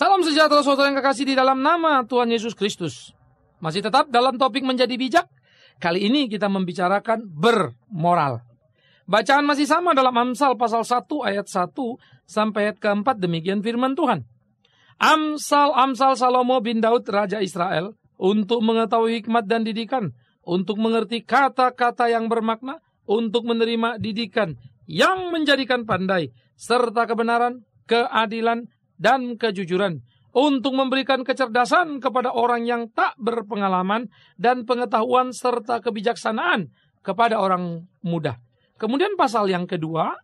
Salam sejahtera saudara yang kekasih di dalam nama Tuhan Yesus Kristus. Masih tetap dalam topik menjadi bijak. Kali ini kita membicarakan bermoral. Bacaan masih sama dalam Amsal pasal 1 ayat 1 sampai ayat keempat. Demikian firman Tuhan. Amsal Salomo bin Daud Raja Israel untuk mengetahui hikmat dan didikan, untuk mengerti kata-kata yang bermakna, untuk menerima didikan yang menjadikan pandai, serta kebenaran, keadilan, dan kejujuran, untuk memberikan kecerdasan kepada orang yang tak berpengalaman dan pengetahuan serta kebijaksanaan kepada orang muda. Kemudian pasal yang kedua,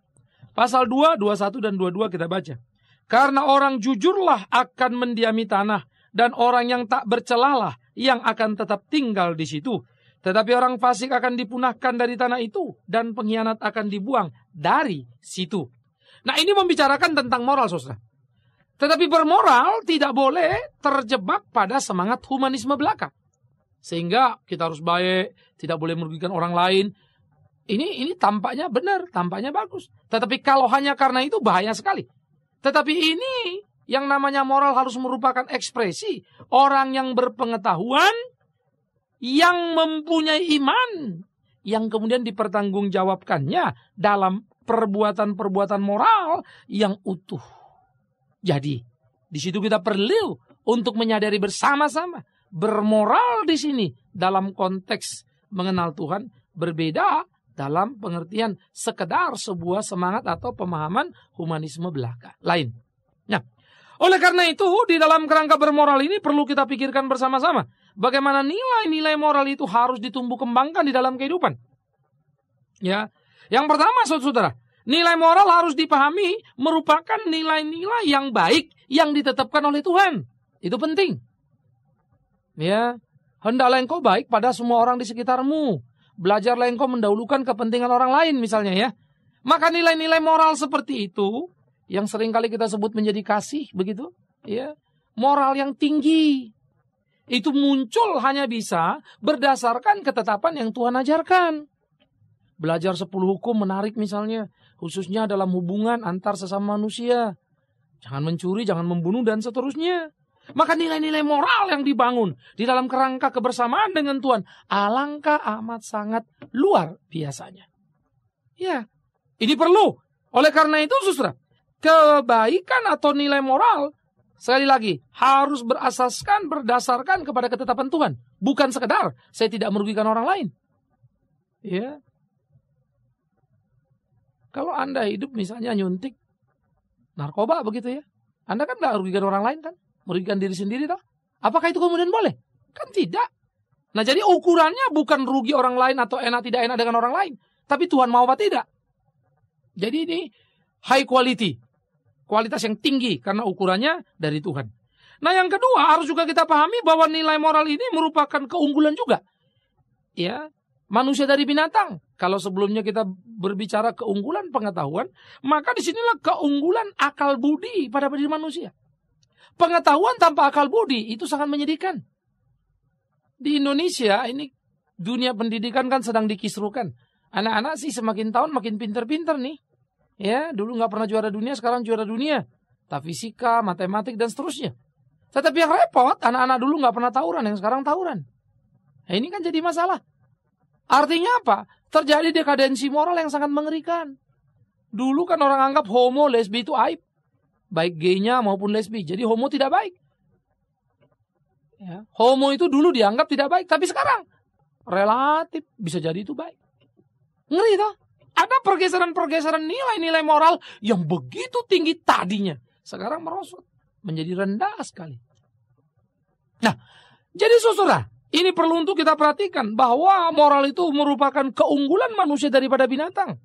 pasal 2, 21 dan 22 kita baca. Karena orang jujurlah akan mendiami tanah, dan orang yang tak bercelalah yang akan tetap tinggal di situ. Tetapi orang fasik akan dipunahkan dari tanah itu, dan pengkhianat akan dibuang dari situ. Nah, ini membicarakan tentang moral, saudara. Tetapi bermoral tidak boleh terjebak pada semangat humanisme belaka. Sehingga kita harus baik, tidak boleh merugikan orang lain. Ini tampaknya benar, tampaknya bagus. Tetapi kalau hanya karena itu bahaya sekali. Tetapi ini yang namanya moral harus merupakan ekspresi orang yang berpengetahuan, yang mempunyai iman, yang kemudian dipertanggungjawabkannya dalam perbuatan-perbuatan moral yang utuh. Jadi, di situ kita perlu untuk menyadari bersama-sama bermoral di sini dalam konteks mengenal Tuhan berbeda dalam pengertian sekedar sebuah semangat atau pemahaman humanisme belaka lain. Nah, oleh karena itu di dalam kerangka bermoral ini perlu kita pikirkan bersama-sama bagaimana nilai-nilai moral itu harus ditumbuh kembangkan di dalam kehidupan. Ya, yang pertama saudara, nilai moral harus dipahami merupakan nilai-nilai yang baik yang ditetapkan oleh Tuhan. Itu penting. Ya, hendaklah engkau baik pada semua orang di sekitarmu. Belajarlah engkau mendahulukan kepentingan orang lain misalnya ya. Maka nilai-nilai moral seperti itu yang seringkali kita sebut menjadi kasih begitu, ya. Moral yang tinggi itu muncul hanya bisa berdasarkan ketetapan yang Tuhan ajarkan. Belajar 10 hukum menarik misalnya, khususnya dalam hubungan antar sesama manusia. Jangan mencuri, jangan membunuh, dan seterusnya. Maka nilai-nilai moral yang dibangun di dalam kerangka kebersamaan dengan Tuhan, alangkah amat sangat luar biasanya. Ya, ini perlu. Oleh karena itu, saudara, kebaikan atau nilai moral, sekali lagi, harus berdasarkan kepada ketetapan Tuhan. Bukan sekedar saya tidak merugikan orang lain. Ya. Kalau Anda hidup misalnya nyuntik narkoba begitu ya, Anda kan nggak merugikan orang lain kan, merugikan diri sendiri toh. Apakah itu kemudian boleh? Kan tidak. Nah jadi ukurannya bukan rugi orang lain atau enak tidak enak dengan orang lain, tapi Tuhan mau apa tidak. Jadi ini high quality, kualitas yang tinggi karena ukurannya dari Tuhan. Nah yang kedua harus juga kita pahami bahwa nilai moral ini merupakan keunggulan juga. Ya. Manusia dari binatang. Kalau sebelumnya kita berbicara keunggulan pengetahuan, maka disinilah keunggulan akal budi pada diri manusia. Pengetahuan tanpa akal budi itu sangat menyedihkan. Di Indonesia ini dunia pendidikan kan sedang dikisrukan. Anak-anak sih semakin tahun makin pinter-pinter nih. Ya, dulu nggak pernah juara dunia, sekarang juara dunia. Tak fisika, matematik dan seterusnya. Tetapi yang repot, anak-anak dulu nggak pernah tawuran, yang sekarang tawuran. Nah, ini kan jadi masalah. Artinya apa? Terjadi dekadensi moral yang sangat mengerikan. Dulu kan orang anggap homo, lesbi itu aib. Baik gaynya maupun lesbi. Jadi homo tidak baik. Ya. Homo itu dulu dianggap tidak baik. Tapi sekarang relatif bisa jadi itu baik. Ngeri toh? Ada pergeseran-pergeseran nilai-nilai moral yang begitu tinggi tadinya. Sekarang merosot. Menjadi rendah sekali. Nah, jadi saudara, ini perlu untuk kita perhatikan bahwa moral itu merupakan keunggulan manusia daripada binatang.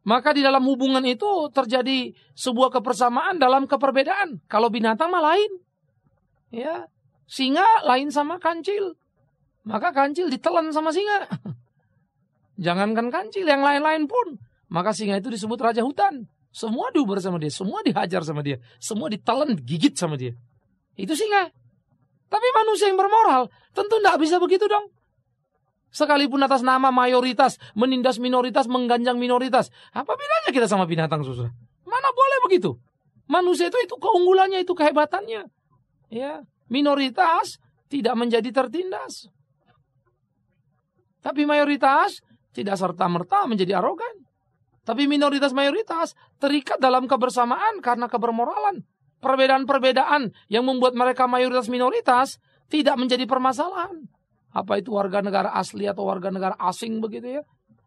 Maka di dalam hubungan itu terjadi sebuah kebersamaan dalam keperbedaan. Kalau binatang mah lain. Ya, singa lain sama kancil. Maka kancil ditelan sama singa. Jangankan kancil, yang lain-lain pun. Maka singa itu disebut raja hutan. Semua diuber sama dia, semua dihajar sama dia, semua ditelan, digigit sama dia. Itu singa. Tapi manusia yang bermoral tentu tidak bisa begitu dong. Sekalipun atas nama mayoritas, menindas minoritas, mengganjang minoritas. Apa bedanya kita sama binatang, saudara? Mana boleh begitu? Manusia itu keunggulannya, itu kehebatannya. Ya, minoritas tidak menjadi tertindas. Tapi mayoritas tidak serta-merta menjadi arogan. Tapi minoritas-mayoritas terikat dalam kebersamaan karena kebermoralan. Perbedaan-perbedaan yang membuat mereka mayoritas-minoritas tidak menjadi permasalahan. Apa itu warga negara asli atau warga negara asing begitu ya.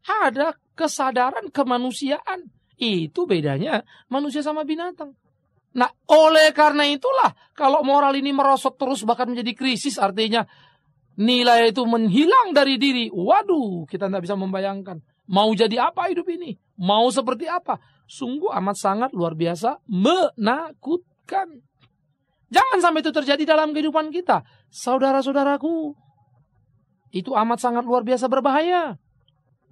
Ada kesadaran kemanusiaan. Itu bedanya manusia sama binatang. Nah, oleh karena itulah kalau moral ini merosot terus bahkan menjadi krisis, artinya nilai itu menghilang dari diri. Waduh, kita tidak bisa membayangkan. Mau jadi apa hidup ini? Mau seperti apa? Sungguh amat sangat luar biasa menakutkan. Jangan sampai itu terjadi dalam kehidupan kita. Saudara-saudaraku, itu amat sangat luar biasa berbahaya.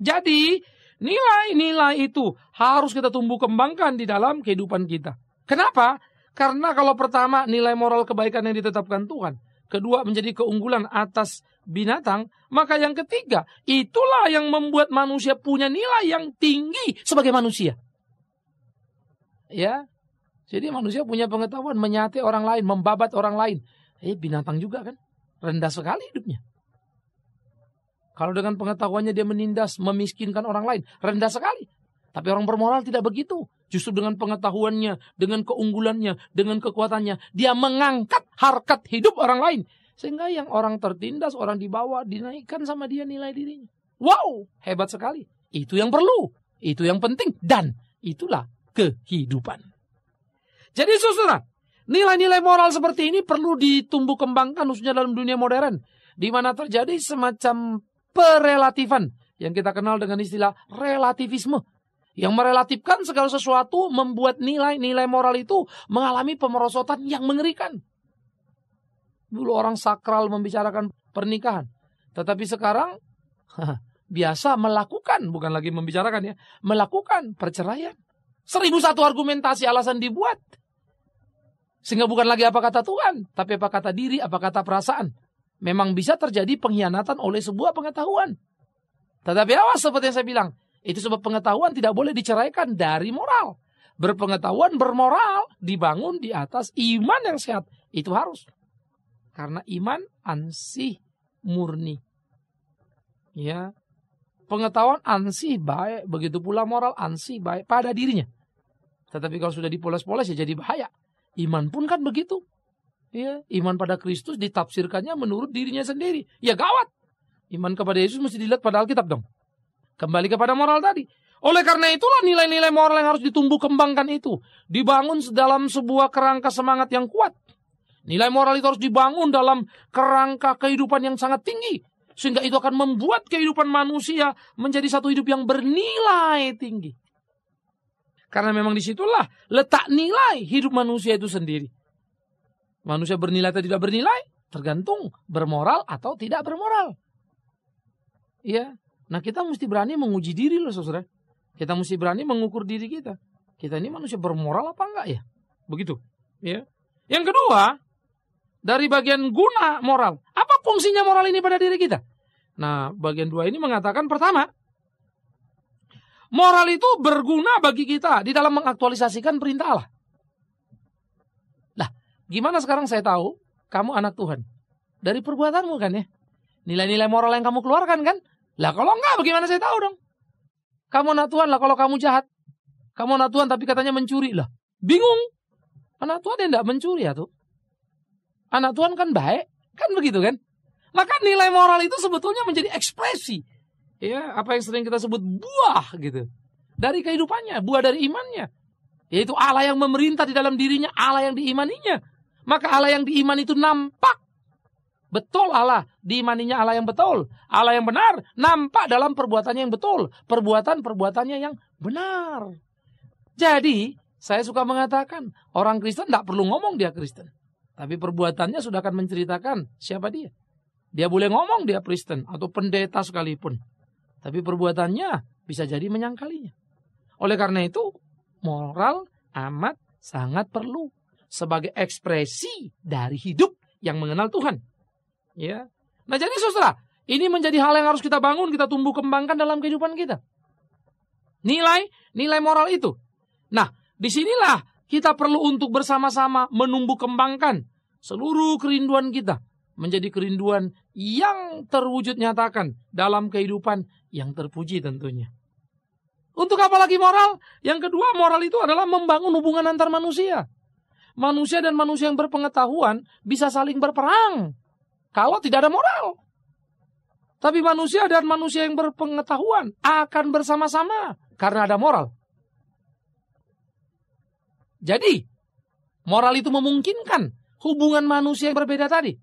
Jadi, nilai-nilai itu harus kita tumbuh kembangkan di dalam kehidupan kita. Kenapa? Karena kalau pertama nilai moral kebaikan yang ditetapkan Tuhan, kedua menjadi keunggulan atas binatang, maka yang ketiga itulah yang membuat manusia punya nilai yang tinggi sebagai manusia. Ya, jadi manusia punya pengetahuan menyate orang lain, membabat orang lain. Binatang juga kan, rendah sekali hidupnya. Kalau dengan pengetahuannya dia menindas, memiskinkan orang lain, rendah sekali. Tapi orang bermoral tidak begitu. Justru dengan pengetahuannya, dengan keunggulannya, dengan kekuatannya, dia mengangkat harkat hidup orang lain. Sehingga yang orang tertindas, orang di bawah, dinaikkan sama dia nilai dirinya. Wow, hebat sekali. Itu yang perlu, itu yang penting, dan itulah kehidupan. Jadi saudara, nilai-nilai moral seperti ini perlu ditumbuh kembangkan khususnya dalam dunia modern. Di mana terjadi semacam perelatifan yang kita kenal dengan istilah relativisme. Yang merelatifkan segala sesuatu membuat nilai-nilai moral itu mengalami pemerosotan yang mengerikan. Dulu orang sakral membicarakan pernikahan. Tetapi sekarang biasa melakukan, bukan lagi membicarakan ya, melakukan perceraian. 1001 argumentasi alasan dibuat. Sehingga bukan lagi apa kata Tuhan, tapi apa kata diri, apa kata perasaan. Memang bisa terjadi pengkhianatan oleh sebuah pengetahuan. Tetapi awas seperti yang saya bilang, itu sebab pengetahuan tidak boleh diceraikan dari moral. Berpengetahuan, bermoral, dibangun di atas iman yang sehat. Itu harus. Karena iman ansih murni. Ya, pengetahuan ansih baik, begitu pula moral ansih baik pada dirinya. Tetapi kalau sudah dipoles-poles ya jadi bahaya. Iman pun kan begitu. Ya, iman pada Kristus ditafsirkannya menurut dirinya sendiri. Ya gawat. Iman kepada Yesus mesti dilihat pada Alkitab dong. Kembali kepada moral tadi. Oleh karena itulah nilai-nilai moral yang harus ditumbuh kembangkan itu dibangun dalam sebuah kerangka semangat yang kuat. Nilai moral itu harus dibangun dalam kerangka kehidupan yang sangat tinggi. Sehingga itu akan membuat kehidupan manusia menjadi satu hidup yang bernilai tinggi. Karena memang disitulah letak nilai hidup manusia itu sendiri. Manusia bernilai atau tidak bernilai tergantung bermoral atau tidak bermoral. Ya, nah kita mesti berani menguji diri loh saudara. Kita mesti berani mengukur diri kita. Kita ini manusia bermoral apa enggak ya? Begitu. Ya. Yang kedua, dari bagian guna moral. Apa fungsinya moral ini pada diri kita? Nah, bagian 2 ini mengatakan pertama, moral itu berguna bagi kita di dalam mengaktualisasikan perintah Allah. Lah, gimana sekarang saya tahu kamu anak Tuhan? Dari perbuatanmu kan ya? Nilai-nilai moral yang kamu keluarkan kan? Lah kalau enggak bagaimana saya tahu dong? Kamu anak Tuhan lah kalau kamu jahat. Kamu anak Tuhan tapi katanya mencuri lah. Bingung. Anak Tuhan yang enggak mencuri ya tuh. Anak Tuhan kan baik. Kan begitu kan? Maka nilai moral itu sebetulnya menjadi ekspresi. Ya, apa yang sering kita sebut buah gitu. Dari kehidupannya, buah dari imannya. Yaitu Allah yang memerintah di dalam dirinya, Allah yang diimaninya. Maka Allah yang diimani itu nampak. Betul Allah, diimaninya Allah yang betul. Allah yang benar, nampak dalam perbuatannya yang betul. Perbuatan-perbuatannya yang benar. Jadi, saya suka mengatakan, orang Kristen tidak perlu ngomong dia Kristen. Tapi perbuatannya sudah akan menceritakan siapa dia. Dia boleh ngomong dia Kristen atau pendeta sekalipun. Tapi perbuatannya bisa jadi menyangkalinya. Oleh karena itu, moral amat sangat perlu. Sebagai ekspresi dari hidup yang mengenal Tuhan. Ya. Nah jadi saudara, ini menjadi hal yang harus kita bangun, kita tumbuh kembangkan dalam kehidupan kita. Nilai moral itu. Nah, disinilah kita perlu untuk bersama-sama menumbuh kembangkan seluruh kerinduan kita menjadi kerinduan yang terwujud nyatakan dalam kehidupan yang terpuji tentunya. Untuk apa lagi moral? Yang kedua, moral itu adalah membangun hubungan antar manusia. Manusia dan manusia yang berpengetahuan bisa saling berperang kalau tidak ada moral. Tapi manusia dan manusia yang berpengetahuan akan bersama-sama karena ada moral. Jadi, moral itu memungkinkan hubungan manusia yang berbeda tadi.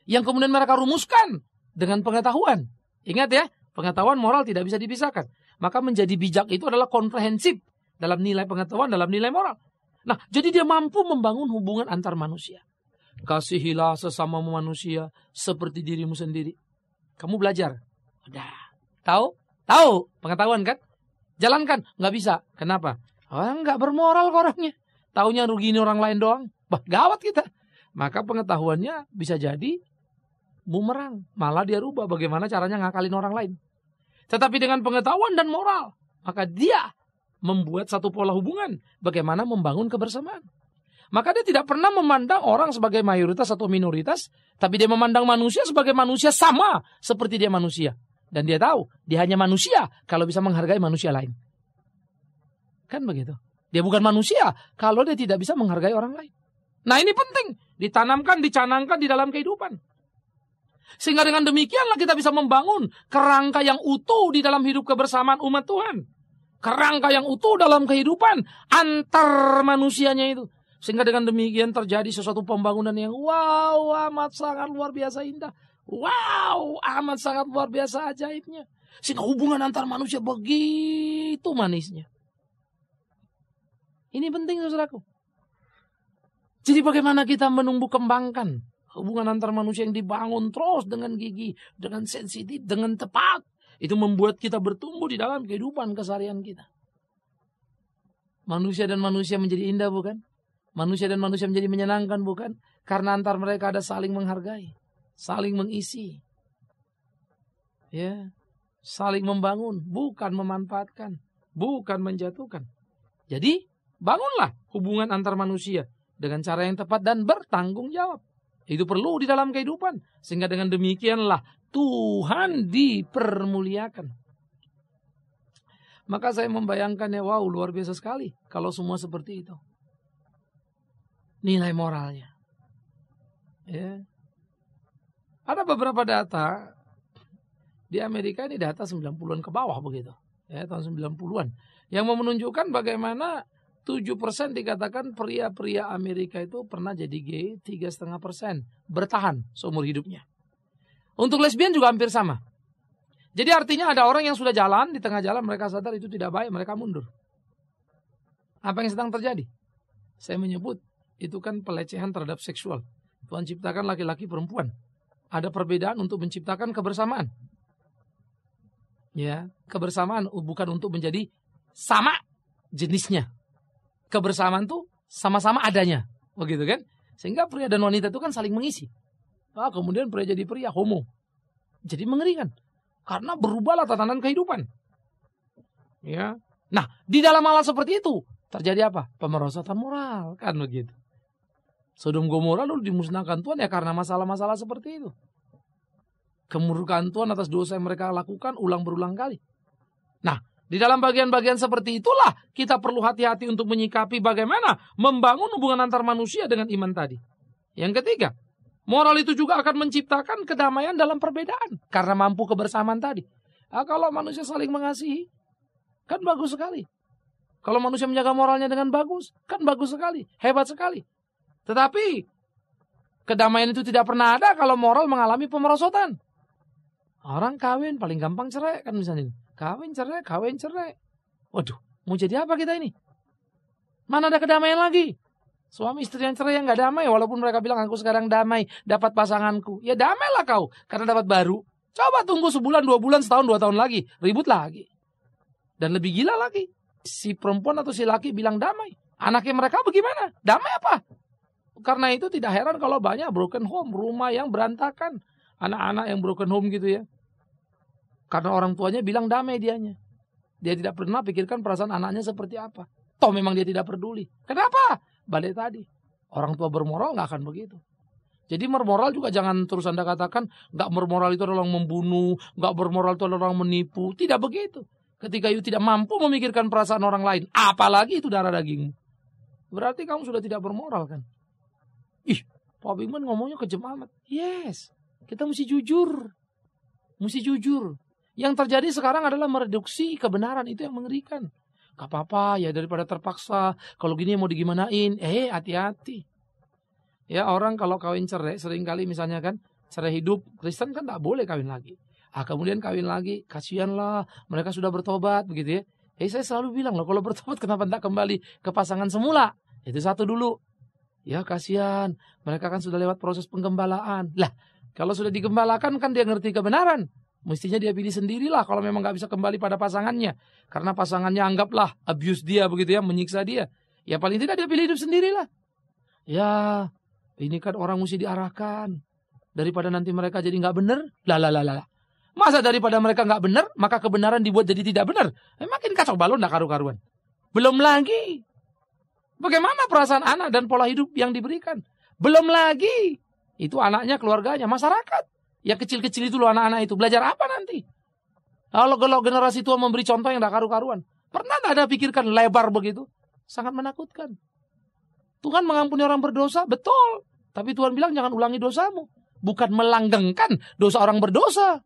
Yang kemudian mereka rumuskan dengan pengetahuan. Ingat ya, pengetahuan moral tidak bisa dipisahkan. Maka menjadi bijak itu adalah komprehensif dalam nilai pengetahuan, dalam nilai moral. Nah, jadi dia mampu membangun hubungan antar manusia. Kasihilah sesama manusia seperti dirimu sendiri. Kamu belajar. Udah. Tahu pengetahuan kan? Jalankan. Nggak bisa. Kenapa? Nggak bermoral orangnya. Taunya rugiin orang lain doang. Gawat kita. Maka pengetahuannya bisa jadi bumerang. Malah dia rubah bagaimana caranya ngakalin orang lain. Tetapi dengan pengetahuan dan moral, maka dia membuat satu pola hubungan. Bagaimana membangun kebersamaan. Maka dia tidak pernah memandang orang sebagai mayoritas atau minoritas. Tapi dia memandang manusia sebagai manusia sama seperti dia manusia. Dan dia tahu, dia hanya manusia kalau bisa menghargai manusia lain. Kan begitu. Dia bukan manusia kalau dia tidak bisa menghargai orang lain. Nah ini penting. Ditanamkan, dicanangkan di dalam kehidupan. Sehingga dengan demikianlah kita bisa membangun kerangka yang utuh di dalam hidup kebersamaan umat Tuhan. Kerangka yang utuh dalam kehidupan antar manusianya itu. Sehingga dengan demikian terjadi sesuatu pembangunan yang amat sangat luar biasa indah. Amat sangat luar biasa ajaibnya. Sehingga hubungan antar manusia begitu manisnya. Ini penting saudaraku. Jadi bagaimana kita menumbuh kembangkan hubungan antar manusia yang dibangun terus dengan gigih, dengan sensitif, dengan tepat. Itu membuat kita bertumbuh di dalam kehidupan keseharian kita. Manusia dan manusia menjadi indah bukan? Manusia dan manusia menjadi menyenangkan bukan? Karena antar mereka ada saling menghargai, saling mengisi. Ya, saling membangun, bukan memanfaatkan, bukan menjatuhkan. Jadi, bangunlah hubungan antar manusia dengan cara yang tepat dan bertanggung jawab. Itu perlu di dalam kehidupan. Sehingga dengan demikianlah Tuhan dipermuliakan. Maka saya membayangkan ya, luar biasa sekali kalau semua seperti itu. Nilai moralnya. Ya. Ada beberapa data di Amerika, ini data 90-an ke bawah begitu. Ya, tahun 90-an. Yang menunjukkan bagaimana 7% dikatakan pria-pria Amerika itu pernah jadi gay, 3,5% bertahan seumur hidupnya. Untuk lesbian juga hampir sama. Jadi artinya ada orang yang sudah jalan, di tengah jalan mereka sadar itu tidak baik, mereka mundur. Apa yang sedang terjadi? Saya menyebut itu kan pelecehan terhadap seksual. Tuhan ciptakan laki-laki perempuan. Ada perbedaan untuk menciptakan kebersamaan. Ya, kebersamaan bukan untuk menjadi sama jenisnya. Kebersamaan tuh sama-sama adanya, begitu kan? Sehingga pria dan wanita itu kan saling mengisi. Kemudian pria jadi pria, homo. Jadi mengerikan. Karena berubahlah tatanan kehidupan. Ya. Nah, di dalam hal seperti itu terjadi apa? Pemerosotan moral, kan begitu. Sodom Gomora lalu dimusnahkan Tuhan ya karena masalah-masalah seperti itu. Kemurkaan Tuhan atas dosa yang mereka lakukan ulang berulang kali. Nah, di dalam bagian-bagian seperti itulah kita perlu hati-hati untuk menyikapi bagaimana membangun hubungan antar manusia dengan iman tadi. Yang ketiga, moral itu juga akan menciptakan kedamaian dalam perbedaan karena mampu kebersamaan tadi. Kalau manusia saling mengasihi, kan bagus sekali. Kalau manusia menjaga moralnya dengan bagus, kan bagus sekali, hebat sekali. Tetapi kedamaian itu tidak pernah ada kalau moral mengalami pemerosotan. Orang kawin paling gampang cerai kan misalnya. Kawin cerai. Waduh, mau jadi apa kita ini? Mana ada kedamaian lagi? Suami istri yang cerai yang gak damai. Walaupun mereka bilang aku sekarang damai, dapat pasanganku. Ya damailah kau, karena dapat baru. Coba tunggu sebulan, 2 bulan, setahun, 2 tahun lagi. Ribut lagi. Dan lebih gila lagi. Si perempuan atau si laki bilang damai. Anaknya mereka bagaimana? Damai apa? Karena itu tidak heran kalau banyak broken home. Rumah yang berantakan. Anak-anak yang broken home gitu ya. Karena orang tuanya bilang damai dianya. Dia tidak pernah pikirkan perasaan anaknya seperti apa. Toh memang dia tidak peduli. Kenapa? Balik tadi. Orang tua bermoral nggak akan begitu. Jadi bermoral juga jangan terus Anda katakan nggak bermoral itu adalah orang membunuh, nggak bermoral itu adalah orang menipu. Tidak begitu. Ketika you tidak mampu memikirkan perasaan orang lain, apalagi itu darah dagingmu, berarti kamu sudah tidak bermoral kan? Ih, Pak Bingman ngomongnya kejam amat. Yes, kita mesti jujur. Mesti jujur. Yang terjadi sekarang adalah mereduksi kebenaran, itu yang mengerikan. Gak apa-apa ya daripada terpaksa. Kalau gini mau digimanain, hati-hati. Ya orang kalau kawin cerai seringkali misalnya kan cerai hidup, Kristen kan tak boleh kawin lagi. Kemudian kawin lagi, kasihanlah mereka sudah bertobat begitu ya. Saya selalu bilang loh, kalau bertobat kenapa tak kembali ke pasangan semula? Itu satu dulu. Ya kasihan, mereka kan sudah lewat proses penggembalaan. Lah, kalau sudah digembalakan kan dia ngerti kebenaran. Mestinya dia pilih sendirilah kalau memang gak bisa kembali pada pasangannya. Karena pasangannya anggaplah abuse dia begitu ya, menyiksa dia. Ya paling tidak dia pilih hidup sendirilah. Ya, ini kan orang mesti diarahkan. Daripada nanti mereka jadi gak benar. Lah. Masa daripada mereka gak benar, maka kebenaran dibuat jadi tidak benar. Makin kacau balau gak karu-karuan. Belum lagi bagaimana perasaan anak dan pola hidup yang diberikan. Belum lagi itu anaknya, keluarganya, masyarakat. Yang kecil-kecil itu loh anak-anak itu. Belajar apa nanti? Kalau generasi tua memberi contoh yang gak karu-karuan. Pernah gak ada pikirkan lebar begitu? Sangat menakutkan. Tuhan mengampuni orang berdosa, betul. Tapi Tuhan bilang jangan ulangi dosamu. Bukan melanggengkan dosa orang berdosa.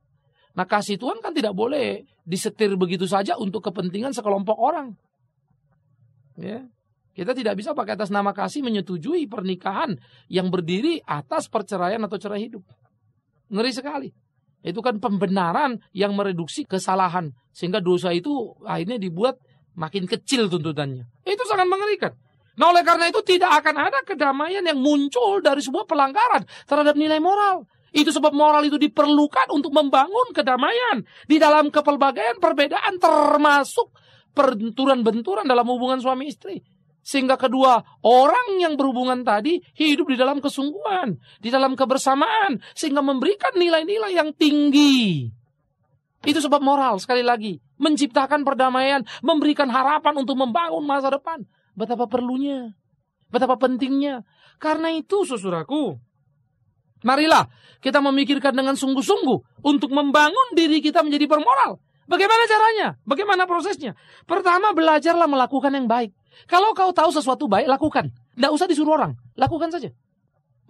Nah kasih Tuhan kan tidak boleh disetir begitu saja untuk kepentingan sekelompok orang. Ya. Kita tidak bisa pakai atas nama kasih menyetujui pernikahan yang berdiri atas perceraian atau cerai hidup. Ngeri sekali. Itu kan pembenaran yang mereduksi kesalahan. Sehingga dosa itu akhirnya dibuat makin kecil tuntutannya. Itu sangat mengerikan. Nah oleh karena itu tidak akan ada kedamaian yang muncul dari sebuah pelanggaran terhadap nilai moral. Itu sebab moral itu diperlukan untuk membangun kedamaian. Di dalam kepelbagaian perbedaan termasuk benturan-benturan dalam hubungan suami istri. Sehingga kedua orang yang berhubungan tadi hidup di dalam kesungguhan, di dalam kebersamaan, sehingga memberikan nilai-nilai yang tinggi. Itu sebab moral, sekali lagi, menciptakan perdamaian, memberikan harapan untuk membangun masa depan. Betapa perlunya, betapa pentingnya. Karena itu, saudaraku, marilah kita memikirkan dengan sungguh-sungguh untuk membangun diri kita menjadi bermoral. Bagaimana caranya? Bagaimana prosesnya? Pertama, belajarlah melakukan yang baik. Kalau kau tahu sesuatu baik, lakukan. Tidak usah disuruh orang. Lakukan saja.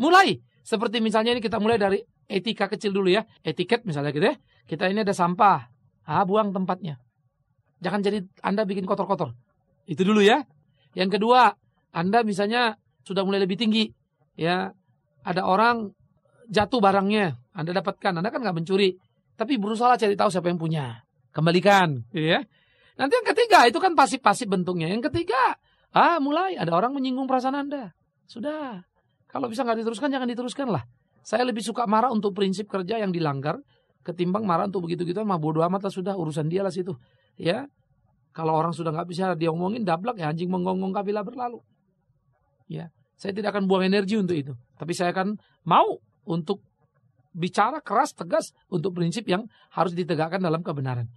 Mulai. Seperti misalnya ini kita mulai dari etika kecil dulu ya. Etiket misalnya gitu ya. Kita ini ada sampah. Buang tempatnya. Jangan jadi Anda bikin kotor-kotor. Itu dulu ya. Yang kedua, Anda misalnya sudah mulai lebih tinggi. Ya, ada orang jatuh barangnya. Anda dapatkan. Anda kan nggak mencuri. Tapi berusaha cari tahu siapa yang punya. Kembalikan. Ya. Nanti yang ketiga, itu kan pasif-pasif bentuknya. Yang ketiga, mulai ada orang menyinggung perasaan Anda. Sudah. Kalau bisa nggak diteruskan, jangan diteruskan lah. Saya lebih suka marah untuk prinsip kerja yang dilanggar, ketimbang marah untuk begitu-gitu, mah bodo amat lah sudah, urusan dia lah situ. Ya, kalau orang sudah nggak bisa dia omongin, dablak ya anjing menggonggong kafilah berlalu. Ya, saya tidak akan buang energi untuk itu. Tapi saya akan mau untuk bicara keras, tegas untuk prinsip yang harus ditegakkan dalam kebenaran.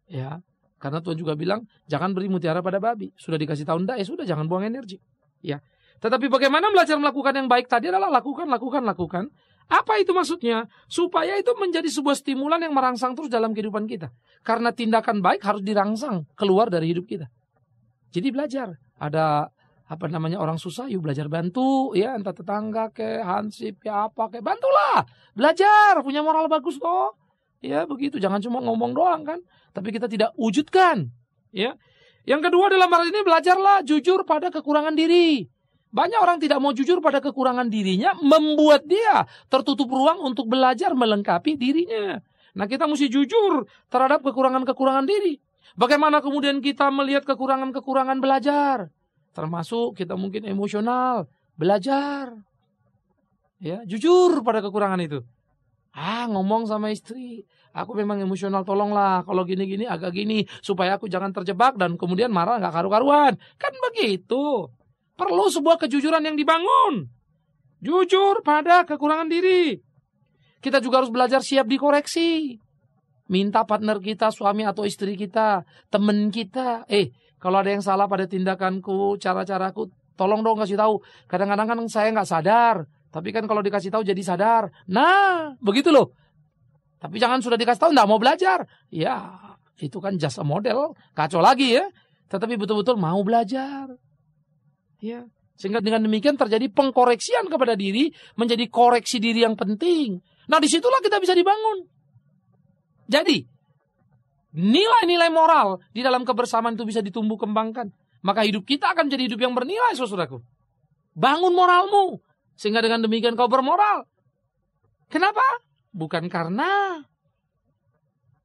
Ya. Karena Tuhan juga bilang, jangan beri mutiara pada babi. Sudah dikasih tahu enggak, sudah jangan buang energi. Ya. Tetapi bagaimana belajar melakukan yang baik tadi adalah lakukan. Apa itu maksudnya? Supaya itu menjadi sebuah stimulan yang merangsang terus dalam kehidupan kita. Karena tindakan baik harus dirangsang keluar dari hidup kita. Jadi belajar. Ada orang susah, yuk belajar bantu. Ya, entah tetangga ke, hansip, ya apa ke, bantulah. Belajar, punya moral bagus toh. Ya begitu, jangan cuma ngomong doang kan. Tapi kita tidak wujudkan. Ya. Yang kedua dalam hal ini belajarlah jujur pada kekurangan diri. Banyak orang tidak mau jujur pada kekurangan dirinya, membuat dia tertutup ruang untuk belajar melengkapi dirinya. Nah kita mesti jujur terhadap kekurangan-kekurangan diri. Bagaimana kemudian kita melihat kekurangan-kekurangan belajar. Termasuk kita mungkin emosional, belajar. Ya, jujur pada kekurangan itu. Ngomong sama istri, aku memang emosional, tolonglah kalau gini-gini agak gini supaya aku jangan terjebak dan kemudian marah nggak karu-karuan. Kan begitu. Perlu sebuah kejujuran yang dibangun. Jujur pada kekurangan diri. Kita juga harus belajar siap dikoreksi. Minta partner kita, suami atau istri kita, teman kita, Kalau ada yang salah pada tindakanku, cara-caraku, tolong dong kasih tahu. Kadang-kadang kan saya nggak sadar. Tapi kan kalau dikasih tahu jadi sadar. Nah, begitu loh. Tapi jangan sudah dikasih tahu nggak mau belajar. Ya, itu kan just a model. Kacau lagi ya. Tetapi betul-betul mau belajar. Ya. Sehingga dengan demikian terjadi pengkoreksian kepada diri, menjadi koreksi diri yang penting. Nah, disitulah kita bisa dibangun. Jadi, nilai-nilai moral di dalam kebersamaan itu bisa ditumbuh kembangkan. Maka hidup kita akan jadi hidup yang bernilai, saudaraku. Bangun moralmu. Sehingga dengan demikian kau bermoral. Kenapa? Bukan karena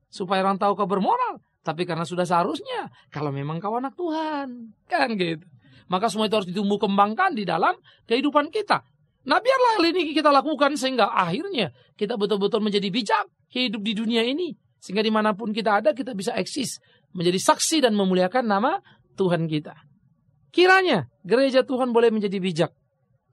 supaya orang tahu kau bermoral. Tapi karena sudah seharusnya. Kalau memang kau anak Tuhan. Kan gitu. Maka semua itu harus ditumbuh kembangkan di dalam kehidupan kita. Nah, biarlah hal ini kita lakukan sehingga akhirnya kita betul-betul menjadi bijak hidup di dunia ini. Sehingga dimanapun kita ada kita bisa eksis. Menjadi saksi dan memuliakan nama Tuhan kita. Kiranya gereja Tuhan boleh menjadi bijak.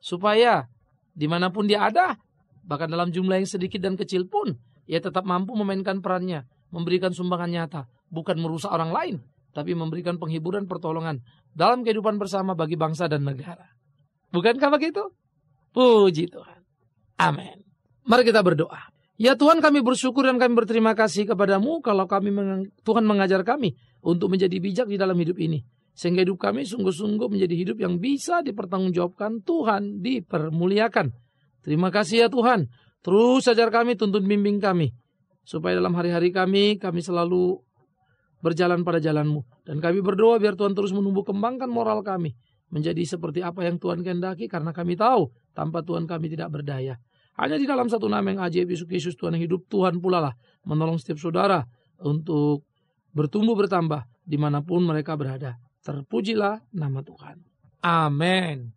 Supaya dimanapun dia ada, bahkan dalam jumlah yang sedikit dan kecil pun, ia tetap mampu memainkan perannya. Memberikan sumbangan nyata. Bukan merusak orang lain. Tapi memberikan penghiburan, pertolongan dalam kehidupan bersama bagi bangsa dan negara. Bukankah begitu? Puji Tuhan. Amin. Mari kita berdoa. Ya Tuhan, kami bersyukur dan kami berterima kasih kepadamu kalau Tuhan mengajar kami untuk menjadi bijak di dalam hidup ini. Sehingga hidup kami sungguh-sungguh menjadi hidup yang bisa dipertanggungjawabkan, Tuhan dipermuliakan. Terima kasih ya Tuhan. Terus ajar kami, tuntun bimbing kami. Supaya dalam hari-hari kami selalu berjalan pada jalan-Mu. Dan kami berdoa biar Tuhan terus menumbuh kembangkan moral kami. Menjadi seperti apa yang Tuhan kehendaki. Karena kami tahu tanpa Tuhan kami tidak berdaya. Hanya di dalam satu nama yang ajaib, Yesus Tuhan yang hidup, Tuhan pula lah menolong setiap saudara untuk bertumbuh bertambah dimanapun mereka berada. Terpujilah nama Tuhan. Amin.